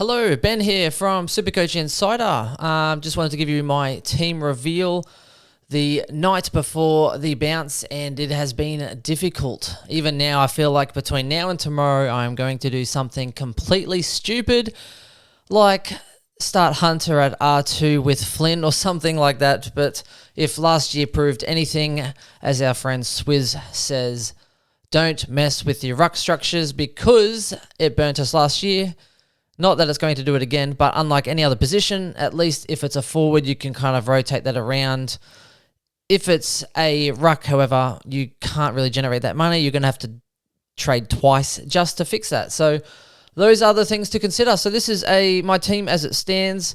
Hello, Ben here from Supercoach Insider. Just wanted to give you my team reveal the night before the bounce, and it has been difficult. Even now, I feel like between now and tomorrow, I'm going to do something completely stupid, like start Hunter at R2 with Flynn or something like that. But if last year proved anything, as our friend Swizz says, don't mess with your ruck structures because it burnt us last year. Not that it's going to do it again, but unlike any other position, at least if it's a forward, you can kind of rotate that around. If it's a ruck, however, you can't really generate that money. You're going to have to trade twice just to fix that. So those are the things to consider. So this is my team as it stands.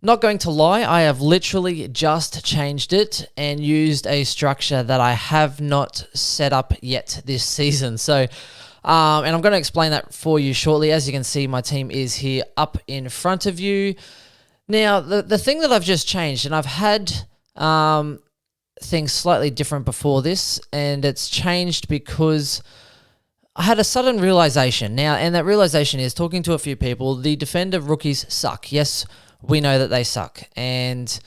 Not going to lie, I have literally just changed it and used a structure that I have not set up yet this season. So and I'm going to explain that for you shortly. As you can see, my team is here up in front of you. Now, the thing that I've just changed, and I've had things slightly different before this, and it's changed because I had a sudden realization. Now, and that realization is talking to a few people, the defender rookies suck. Yes, we know that they suck. And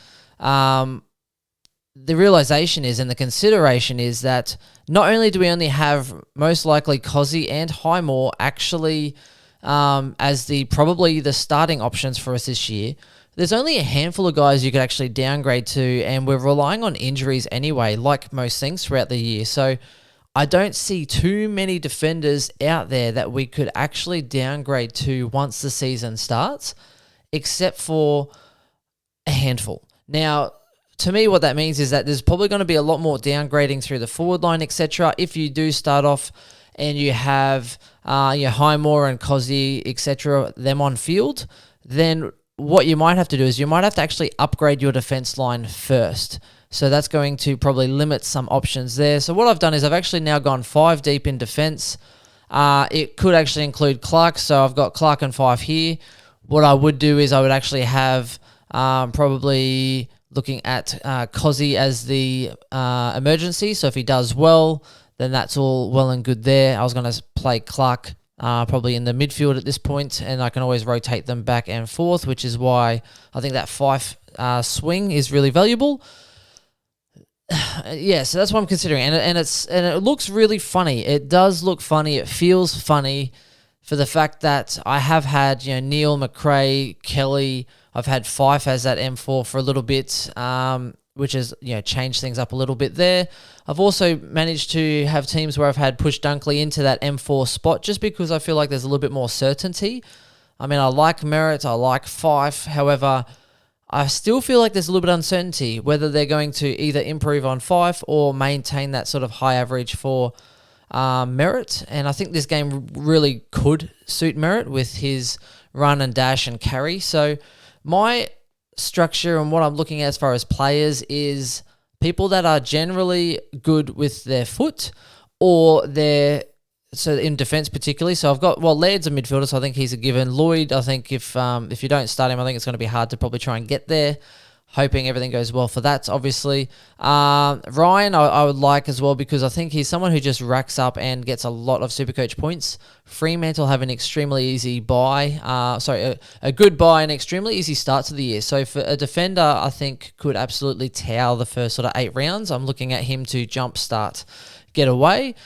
the realization is, and the consideration is that not only do we only have most likely Cozzy and Highmore actually as probably the starting options for us this year, there's only a handful of guys you could actually downgrade to, and we're relying on injuries anyway, like most things throughout the year. So I don't see too many defenders out there that we could actually downgrade to once the season starts, except for a handful. Now, to me, what that means is that there's probably going to be a lot more downgrading through the forward line, etc. If you do start off and you have your Highmore and Cozzy, etc., them on field, then what you might have to do is you might have to actually upgrade your defense line first. So that's going to probably limit some options there. So what I've done is I've actually now gone 5 deep in defense. It could actually include Clark, so I've got Clark and 5 here. What I would do is I would actually have probably looking at Cozzy as the emergency. So if he does well, then that's all well and good there. I was going to play Clark probably in the midfield at this point, and I can always rotate them back and forth, which is why I think that 5 swing is really valuable. Yeah, so that's what I'm considering, and it looks really funny. It does look funny. It feels funny for the fact that I have had Neil, McRae, Kelly. I've had Fife as that M4 for a little bit, which has changed things up a little bit there. I've also managed to have teams where I've had Push Dunkley into that M4 spot just because I feel like there's a little bit more certainty. I mean, I like Merritt, I like Fife. However, I still feel like there's a little bit of uncertainty whether they're going to either improve on Fife or maintain that sort of high average for Merritt. And I think this game really could suit Merritt with his run and dash and carry. So my structure and what I'm looking at as far as players is people that are generally good with their foot or so in defense particularly. So I've got, Laird's a midfielder, so I think he's a given. Lloyd, I think if you don't start him, I think it's going to be hard to probably try and get there. Hoping everything goes well for that, obviously. Ryan, I would like as well because I think he's someone who just racks up and gets a lot of Supercoach points. Fremantle have an extremely easy buy. A good buy and extremely easy start to the year. So for a defender, I think could absolutely towel the first sort of 8 rounds. I'm looking at him to jumpstart, get away.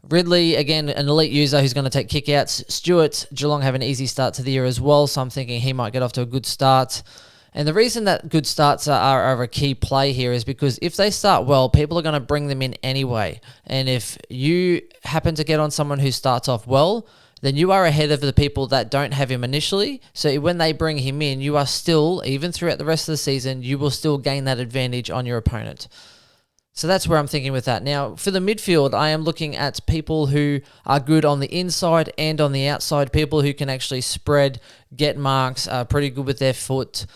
Ridley, again, an elite user who's going to take kickouts. Stewart, Geelong have an easy start to the year as well, so I'm thinking he might get off to a good start. And the reason that good starts are a key play here is because if they start well, people are going to bring them in anyway. And if you happen to get on someone who starts off well, then you are ahead of the people that don't have him initially. So when they bring him in, you are still, even throughout the rest of the season, you will still gain that advantage on your opponent. So that's where I'm thinking with that. Now, for the midfield, I am looking at people who are good on the inside and on the outside, people who can actually spread, get marks, are pretty good with their foot.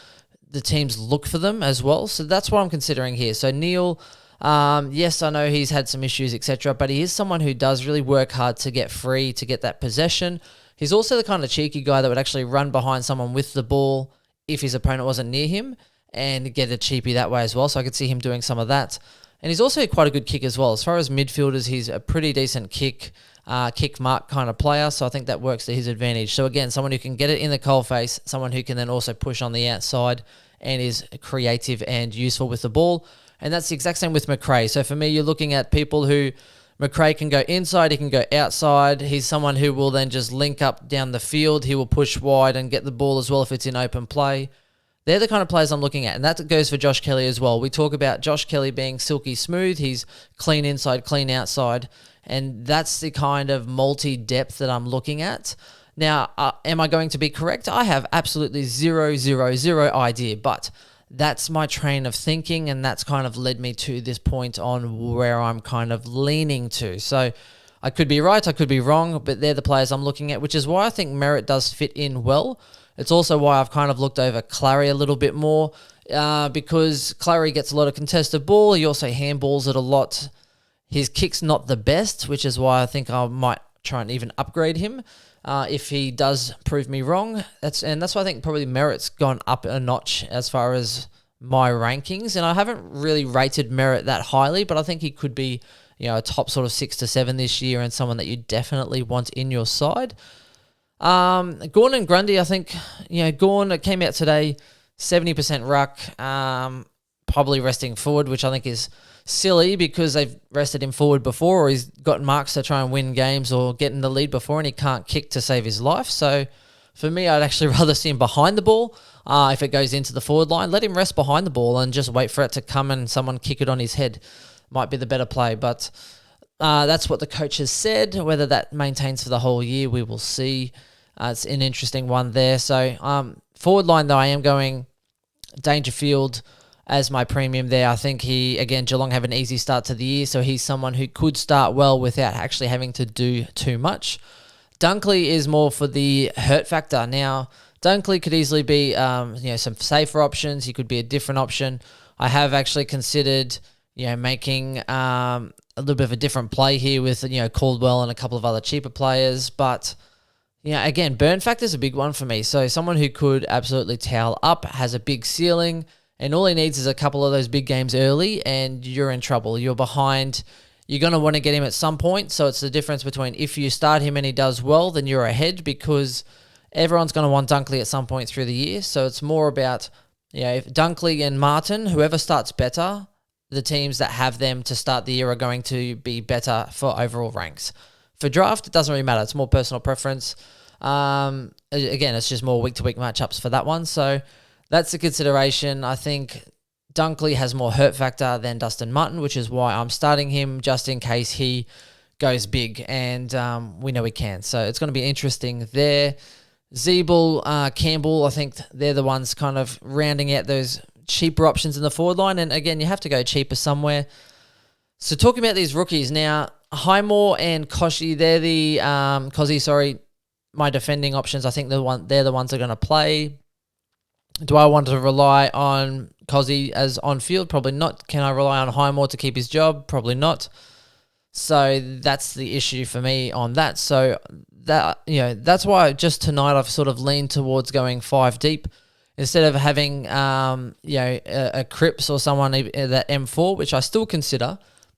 The teams look for them as well. So that's what I'm considering here. So Neil, yes, I know he's had some issues, etc., but he is someone who does really work hard to get free, to get that possession. He's also the kind of cheeky guy that would actually run behind someone with the ball if his opponent wasn't near him and get a cheapie that way as well. So I could see him doing some of that. And he's also quite a good kick as well. As far as midfielders, he's a pretty decent kick. kick mark kind of player, so I think that works to his advantage. So again, someone who can get it in the coalface, someone who can then also push on the outside and is creative and useful with the ball. And that's the exact same with Macrae. So for me, you're looking at people who Macrae can go inside, he can go outside. He's someone who will then just link up down the field. He will push wide and get the ball as well if it's in open play. They're the kind of players I'm looking at, and that goes for Josh Kelly as well. We talk about Josh Kelly being silky smooth. He's clean inside, clean outside, and that's the kind of multi-depth that I'm looking at. Now, am I going to be correct? I have absolutely zero idea, but that's my train of thinking, and that's kind of led me to this point on where I'm kind of leaning to. So I could be right, I could be wrong, but they're the players I'm looking at, which is why I think Merritt does fit in well. It's also why I've kind of looked over Clary a little bit more because Clary gets a lot of contested ball. He also handballs it a lot. His kick's not the best, which is why I think I might try and even upgrade him if he does prove me wrong. That's why I think probably Merritt's gone up a notch as far as my rankings. And I haven't really rated Merritt that highly, but I think he could be a top sort of 6 to 7 this year and someone that you definitely want in your side. Gawn and Grundy, I think, Gawn came out today, 70% ruck, probably resting forward, which I think is silly because they've rested him forward before, or he's gotten marks to try and win games or get in the lead before, and he can't kick to save his life. So for me, I'd actually rather see him behind the ball. If it goes into the forward line, let him rest behind the ball and just wait for it to come and someone kick it on his head. Might be the better play, but that's what the coach has said. Whether that maintains for the whole year, we will see. It's an interesting one there. So forward line, though, I am going Dangerfield as my premium there. I think Geelong have an easy start to the year, so he's someone who could start well without actually having to do too much. Dunkley is more for the hurt factor. Now, Dunkley could easily be some safer options. He could be a different option. I have actually considered making a little bit of a different play here with Caldwell and a couple of other cheaper players, but again, burn factor is a big one for me. So someone who could absolutely towel up, has a big ceiling, and all he needs is a couple of those big games early, and you're in trouble. You're behind. You're going to want to get him at some point. So it's the difference between if you start him and he does well, then you're ahead because everyone's going to want Dunkley at some point through the year. So it's more about, if Dunkley and Martin, whoever starts better, the teams that have them to start the year are going to be better for overall ranks. For draft, it doesn't really matter. It's more personal preference. Again, it's just more week-to-week matchups for that one. So that's the consideration. I think Dunkley has more hurt factor than Dustin Martin, which is why I'm starting him just in case he goes big, and we know he can. So it's going to be interesting there. Zeeble, Campbell, I think they're the ones kind of rounding out those cheaper options in the forward line. And again, you have to go cheaper somewhere. So talking about these rookies now, Highmore and Koshi, they're the my defending options. I think they're the ones that are going to play. Do I want to rely on Kosi as on field? Probably not. Can I rely on Highmore to keep his job? Probably not. So that's the issue for me on that. So that's why just tonight I've sort of leaned towards going 5 deep instead of having a Cripps or someone that M4, which I still consider.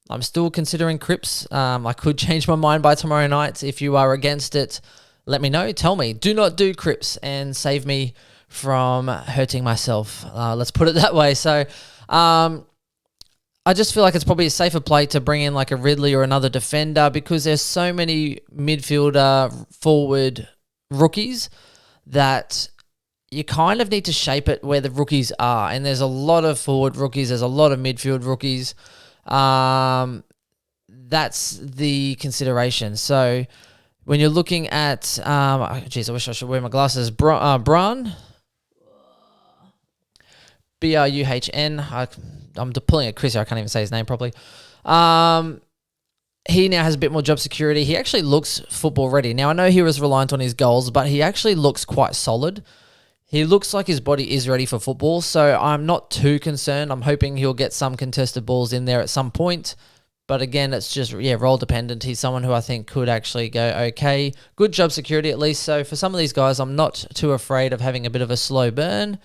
I'm still considering Cripps. I could change my mind by tomorrow night. If you are against it, let me know. Tell me. Do not do Cripps and save me from hurting myself. Let's put it that way. So I just feel like it's probably a safer play to bring in like a Ridley or another defender because there's so many midfielder forward rookies that you kind of need to shape it where the rookies are. And there's a lot of forward rookies. There's a lot of midfield rookies. That's the consideration. So when you're looking at, I wish I should wear my glasses. Bruhn, Bruhn. I'm pulling a Chris here. I can't even say his name properly. He now has a bit more job security. He actually looks football ready. Now, I know he was reliant on his goals, but he actually looks quite solid. He looks like his body is ready for football, so I'm not too concerned. I'm hoping he'll get some contested balls in there at some point. But again, it's just, role dependent. He's someone who I think could actually go okay. Good job security at least. So for some of these guys, I'm not too afraid of having a bit of a slow burn.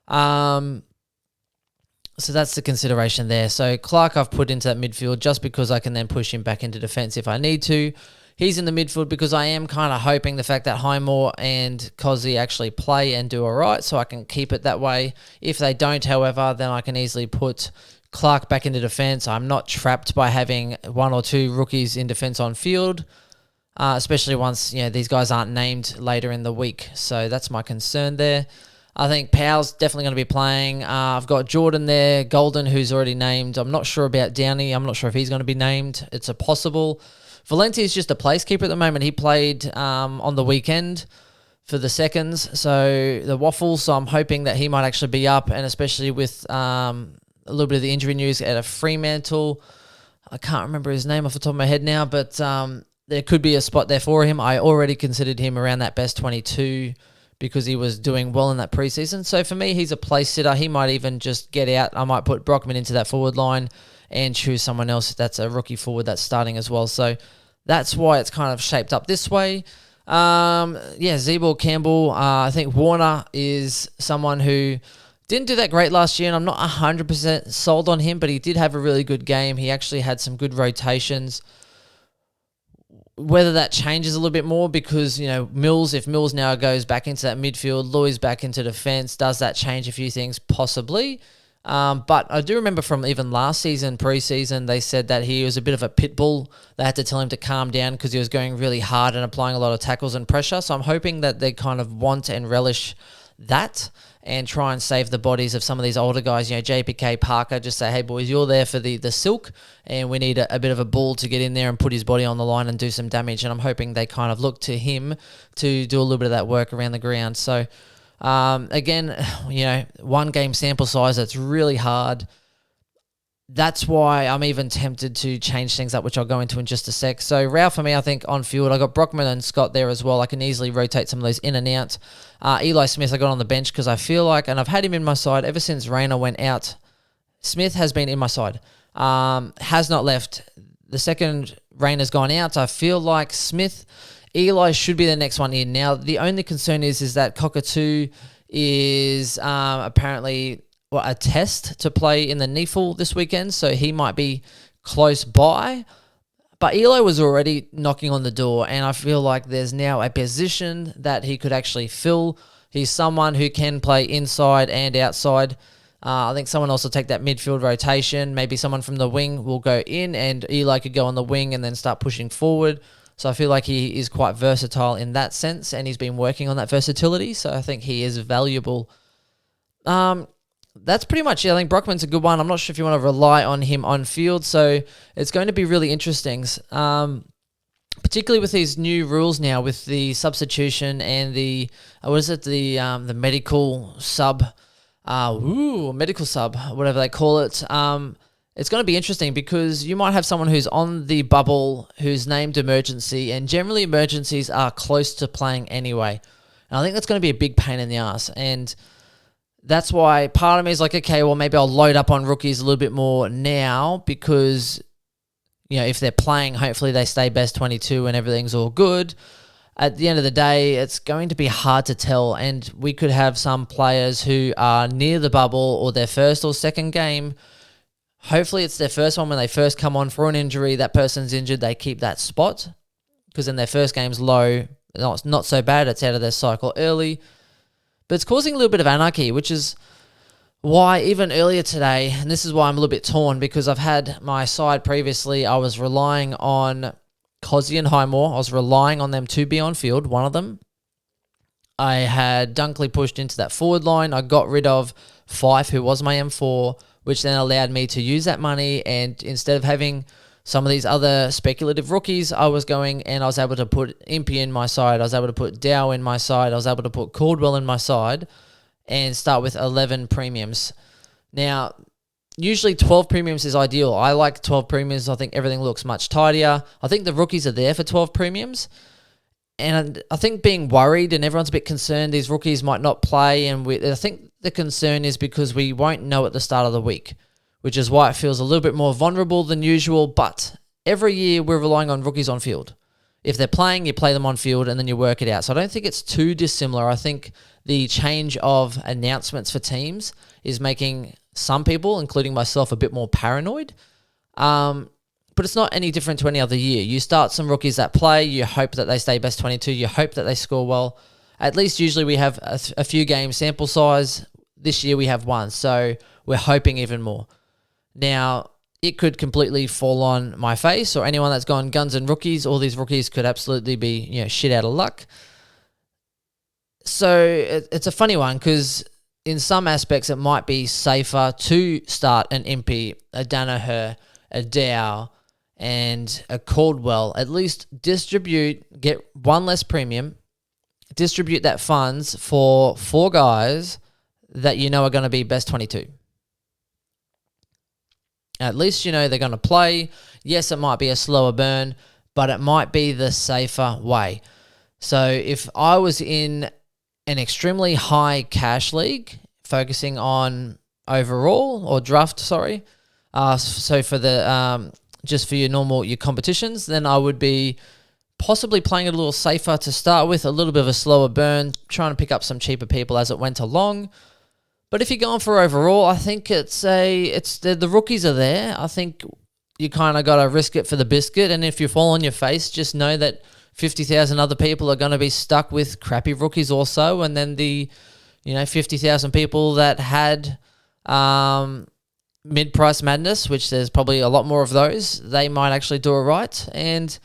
So that's the consideration there. So Clark I've put into that midfield just because I can then push him back into defense if I need to. he's in the midfield because I am kind of hoping the fact that Highmore and Cozzy actually play and do all right, so I can keep it that way. If they don't, however, then I can easily put Clark back into defence. I'm not trapped by having one or two rookies in defence on field, especially once these guys aren't named later in the week. So that's my concern there. I think Powell's definitely going to be playing. I've got Jordan there, Golden, who's already named. I'm not sure about Downey. I'm not sure if he's going to be named. It's a possible. Valenti is just a placekeeper at the moment. He played on the weekend for the seconds, so the Waffles. So I'm hoping that he might actually be up, and especially with a little bit of the injury news at a Fremantle. I can't remember his name off the top of my head now, but there could be a spot there for him. I already considered him around that best 22 because he was doing well in that preseason. So for me, he's a place sitter. He might even just get out. I might put Brockman into that forward line and choose someone else that's a rookie forward that's starting as well. So that's why it's kind of shaped up this way. Zebul Campbell. I think Warner is someone who didn't do that great last year, and I'm not 100% sold on him, but he did have a really good game. He actually had some good rotations. Whether that changes a little bit more because, Mills, if Mills now goes back into that midfield, Louis back into defence, does that change a few things? Possibly. But I do remember from even last season, pre-season, they said that he was a bit of a pit bull. They had to tell him to calm down because he was going really hard and applying a lot of tackles and pressure. So I'm hoping that they kind of want and relish that and try and save the bodies of some of these older guys. JPK, Parker, just say, hey, boys, you're there for the silk, and we need a bit of a bull to get in there and put his body on the line and do some damage. And I'm hoping they kind of look to him to do a little bit of that work around the ground. So, again, one game sample size, that's really hard. That's why I'm even tempted to change things up, which I'll go into in just a sec. So Rao for me, I think on field, I got Brockman and Scott there as well. I can easily rotate some of those in and out. Eli Smith, I got on the bench because I feel like, and I've had him in my side ever since Rayner went out. Smith has been in my side, has not left. The second Rayner's gone out, I feel like Eli should be the next one in. Now, the only concern is that Cockatoo is apparently a test to play in the NEFL this weekend, so he might be close by. But Elo was already knocking on the door, and I feel like there's now a position that he could actually fill. He's someone who can play inside and outside. I think someone else will take that midfield rotation. Maybe someone from the wing will go in, and Eli could go on the wing and then start pushing forward. So I feel like he is quite versatile in that sense, and he's been working on that versatility, so I think he is valuable. That's pretty much it. I think Brockman's a good one. I'm not sure if you want to rely on him on field, so it's going to be really interesting, particularly with these new rules now with the substitution and the medical sub, medical sub, whatever they call it. It's going to be interesting because you might have someone who's on the bubble who's named emergency, and generally emergencies are close to playing anyway. And I think that's going to be a big pain in the ass, and that's why part of me is like, okay, well, maybe I'll load up on rookies a little bit more now because, if they're playing, hopefully they stay best 22 and everything's all good. At the end of the day, it's going to be hard to tell, and we could have some players who are near the bubble or their first or second game. Hopefully it's their first one when they first come on for an injury. That person's injured, they keep that spot because then their first game's low. Not so bad. It's out of their cycle early. But it's causing a little bit of anarchy, which is why even earlier today, and this is why I'm a little bit torn, because I've had my side previously, I was relying on Cozzy and Highmore. I was relying on them to be on field, one of them. I had Dunkley pushed into that forward line. I got rid of Fife, who was my M4, which then allowed me to use that money, and instead of having some of these other speculative rookies, I was going and I was able to put Impey in my side. I was able to put Dow in my side. I was able to put Caldwell in my side and start with 11 premiums. Now, usually 12 premiums is ideal. I like 12 premiums. I think everything looks much tidier. I think the rookies are there for 12 premiums. And I think being worried and everyone's a bit concerned these rookies might not play. And I think the concern is because we won't know at the start of the week, which is why it feels a little bit more vulnerable than usual. But every year we're relying on rookies on field. If they're playing, you play them on field and then you work it out. So I don't think it's too dissimilar. I think the change of announcements for teams is making some people, including myself, a bit more paranoid. but it's not any different to any other year. You start some rookies that play, you hope that they stay best 22, you hope that they score well. At least usually we have a few game sample size. This year we have one, so we're hoping even more. Now, it could completely fall on my face, or anyone that's gone guns and rookies. All these rookies could absolutely be, shit out of luck. So it's a funny one, because in some aspects it might be safer to start an Impey, a Danaher, a Dow, and a Caldwell. At least get one less premium, distribute that funds for 4 guys that you know are going to be best 22. At least you know they're going to play. Yes, it might be a slower burn, but it might be the safer way. So if I was in an extremely high cash league, focusing on overall or draft, so for the just for your competitions, then I would be possibly playing it a little safer to start with, a little bit of a slower burn, trying to pick up some cheaper people as it went along. But if you're going for overall, I think the rookies are there. I think you kind of got to risk it for the biscuit. And if you fall on your face, just know that 50,000 other people are going to be stuck with crappy rookies also. And then the 50,000 people that had mid-price madness, which there's probably a lot more of those, they might actually do it right. And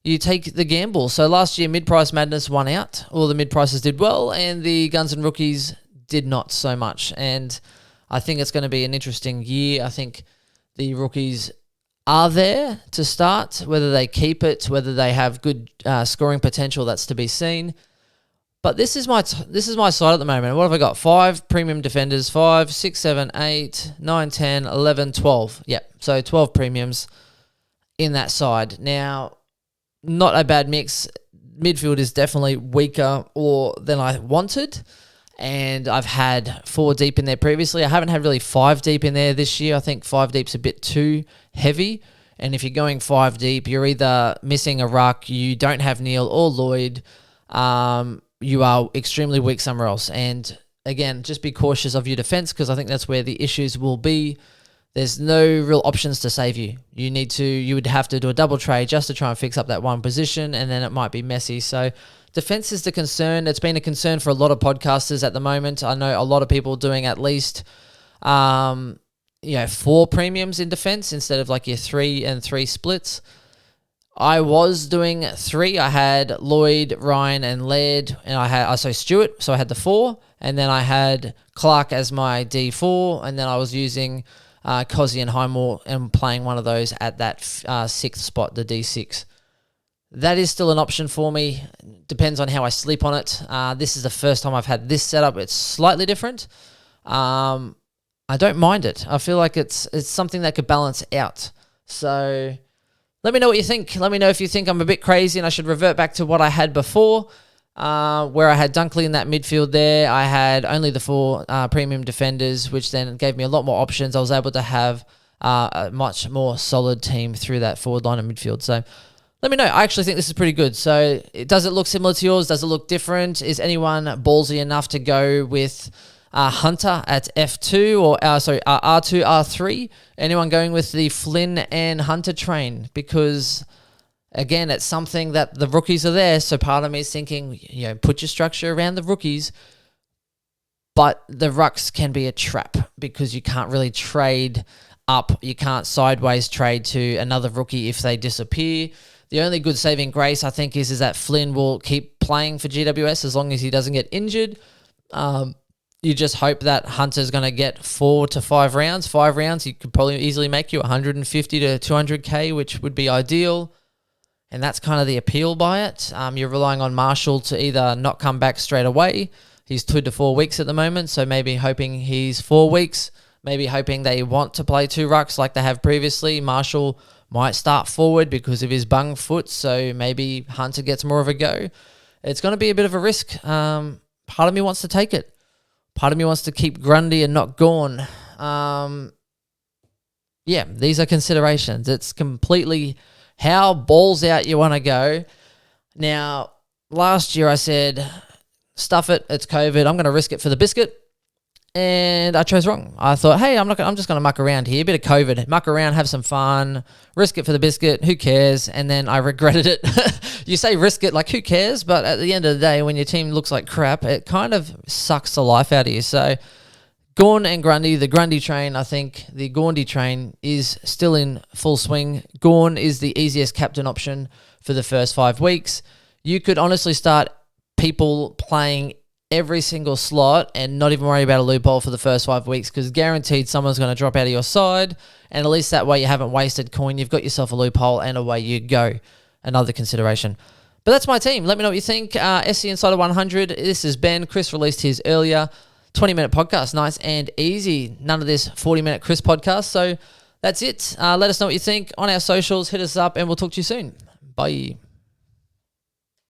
you take the gamble. So last year, mid-price madness won out. All the mid-prices did well, and the guns and rookies did not so much. And I think it's going to be an interesting year. I think the rookies are there to start. Whether they keep it, whether they have good scoring potential, that's to be seen. But this is my side at the moment. What have I got? 5 premium defenders, 5, 6, 7, 8, 9, 10, 11, 12. Yep, so 12 premiums in that side. Now, not a bad mix. Midfield is definitely weaker than I wanted. And I've had 4 deep in there previously. I haven't had really 5 deep in there this year. I think 5 deep's a bit too heavy. And if you're going 5 deep, you're either missing a ruck, you don't have Neil or Lloyd, you are extremely weak somewhere else. And again, just be cautious of your defense, because I think that's where the issues will be. There's no real options to save you. You would have to do a double trade just to try and fix up that one position, and then it might be messy. So defense is the concern. It's been a concern for a lot of podcasters at the moment. I know a lot of people doing at least 4 premiums in defense instead of like your 3 and 3 splits. I was doing 3. I had Lloyd, Ryan, and Laird, and I had Stewart, so I had the 4, and then I had Clark as my D4, and then I was using Cozzy and Highmore and playing one of those at that 6th spot, the D6. That is still an option for me. Depends on how I sleep on it. This is the first time I've had this setup. It's slightly different. I don't mind it. I feel like it's something that could balance out. So let me know what you think. Let me know if you think I'm a bit crazy and I should revert back to what I had before, where I had Dunkley in that midfield there. I had only the 4 premium defenders, which then gave me a lot more options. I was able to have a much more solid team through that forward line of midfield. So let me know. I actually think this is pretty good. So does it look similar to yours? Does it look different? Is anyone ballsy enough to go with Hunter at F2 or R2, R3? Anyone going with the Flynn and Hunter train? Because again, it's something that the rookies are there. So part of me is thinking, put your structure around the rookies, but the rucks can be a trap because you can't really trade up. You can't sideways trade to another rookie if they disappear. The only good saving grace, I think, is that Flynn will keep playing for GWS as long as he doesn't get injured. You just hope that Hunter's going to get 4 to 5 rounds. 5 rounds, he could probably easily make you 150 to 200K, which would be ideal. And that's kind of the appeal by it. You're relying on Marshall to either not come back straight away. He's 2 to 4 weeks at the moment, so maybe hoping he's 4 weeks. Maybe hoping they want to play 2 rucks like they have previously. Marshall might start forward because of his bung foot, so maybe Hunter gets more of a go. It's going to be a bit of a risk. Part of me wants to take it. Part of me wants to keep Grundy and not Gorn. These are considerations. It's completely how balls out you want to go. Now, last year I said, stuff it, it's COVID. I'm going to risk it for the biscuit. and I chose wrong. I thought, hey, I'm just going to muck around here, a bit of COVID, muck around, have some fun, risk it for the biscuit, who cares? And then I regretted it. You say risk it, like who cares? But at the end of the day, when your team looks like crap, it kind of sucks the life out of you. So Gawn and Grundy, the Grundy train, I think the Gaundy train is still in full swing. Gawn is the easiest captain option for the first 5 weeks. You could honestly start people playing every single slot and not even worry about a loophole for the first 5 weeks, because guaranteed someone's going to drop out of your side, and at least that way you haven't wasted coin. You've got yourself a loophole and away you go. Another consideration. But that's my team. Let me know what you think. SC Insider 100. This is Ben. Chris released his earlier. 20-minute podcast. Nice and easy. None of this 40-minute Chris podcast. So that's it. Let us know what you think on our socials. Hit us up and we'll talk to you soon. Bye.